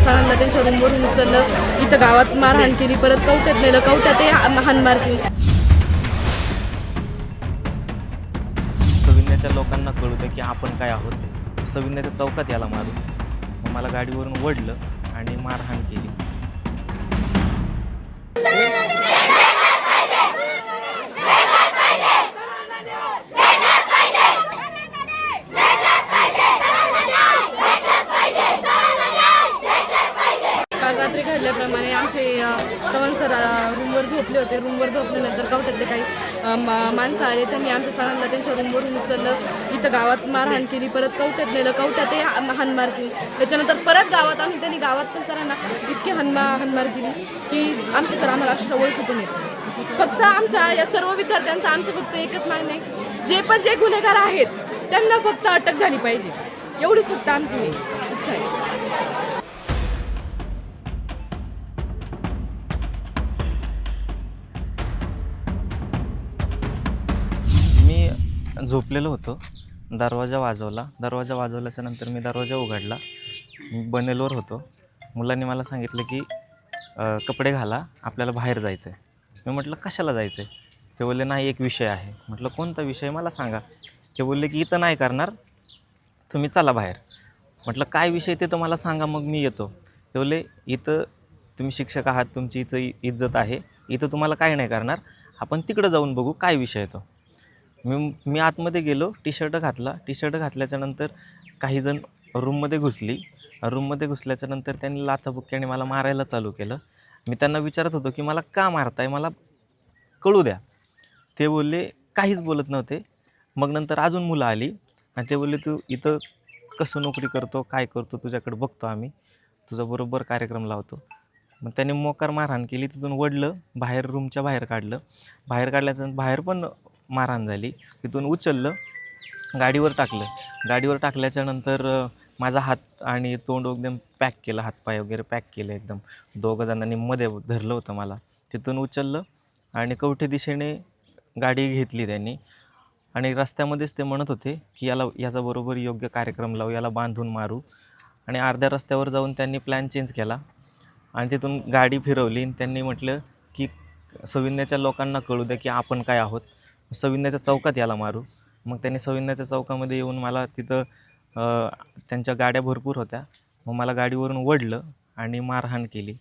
सरांना त्यांच्या रूमवरून उचललं, इथं गावात मारहाण केली, परत कवट्यात नेलं, कवट्यातही हाणमार केली. सविन्याच्या लोकांना कळू दे की आपण काय आहोत. सविन्याच्या चौकात याला मारू. मग मला गाडीवरून ओढलं आणि मारहाण केली. काल रात्री घडल्याप्रमाणे आमचे चव्हाण सर रूमवर झोपले होते. रूमवर झोपल्यानंतर कवट्यातले काही माणसं आले. त्यांनी आमच्या सरांना त्यांच्या रूमवरून उचललं, इथं गावात मारहाण केली, परत कवट्यात नेलं, कवट्यातही हाणमार केली. त्याच्यानंतर परत गावात आणून त्यांनी गावात पण सरांना इतकी हाणमार केली की आमचे सर आम्हाला अक्षरशः ओळखून येत. फक्त आमच्या या सर्व विद्यार्थ्यांचं आमचं फक्त एकच मागणं आहे, जे गुन्हेगार आहेत त्यांना फक्त अटक झाली पाहिजे, एवढीच फक्त आमची इच्छा आहे. मी झोपलेलो होतो. दरवाजा वाजवल्याच्या नंतर मी दरवाजा उघडला. मी बनेलवर होतो. मुलांनी मला सांगितलं की कपडे घाला, आपल्याला बाहेर जायचं आहे. मी म्हटलं कशाला जायचं आहे? ते बोलले नाही, एक विषय आहे. म्हटलं कोणता विषय, मला सांगा. ते बोलले की इथं नाही करणार, तुम्ही चला बाहेर. म्हटलं काय विषय ते तर मला सांगा, मग मी येतो. ते बोलले इथं तुम्ही शिक्षक आहात, तुमची इथं इज्जत आहे, इथं तुम्हाला काय नाही करणार, आपण तिकडं जाऊन बघू काय विषय आहे तो. मी आतमध्ये गेलो, टी शर्ट घातल्याच्या नंतर काही जण रूममध्ये घुसल्याच्या नंतर त्यांनी लाथाबुक्क्याने मला मारायला चालू केलं. मी त्यांना विचारत होतो की मला का मारताय, मला कळू द्या. ते बोलले, काहीच बोलत नव्हते. मग नंतर अजून मुलं आली आणि ते बोलले तू इथं कसं नोकरी करतो, काय करतो, तुझ्याकडे बघतो आम्ही, तुझा बरोबर कार्यक्रम लावतो. मग त्यांनी मोकार मारहाण केली. तिथून वडलं, बाहेर रूमच्या बाहेर काढलं. बाहेर काढल्याचं बाहेर पण मारहाण झाली. तिथून उचललं, गाडीवर टाकल्याच्या नंतर माझा हात आणि तोंड एकदम पॅक केलं, हातपाय वगैरे पॅक केले एकदम. दोघं जणांनी मध्ये धरलं होतं मला. तिथून उचललं आणि कवठे दिशेने गाडी घेतली त्यांनी. आणि रस्त्यामध्येच ते म्हणत होते की याचा बरोबर योग्य कार्यक्रम लावू, याला बांधून मारू. आणि अर्ध्या रस्त्यावर जाऊन त्यांनी प्लॅन चेंज केला आणि तिथून गाडी फिरवली. त्यांनी म्हटलं की सविन्याच्या लोकांना कळू दे की आपण काय आहोत. सविन्याच्या चौकात याला मारू. मग त्यांनी सविन्याच्या चौकामध्ये येऊन मला तिथं त्यांच्या गाड्या भरपूर होत्या. मग मला गाडीवरून ओढलं आणि मारहाण केली.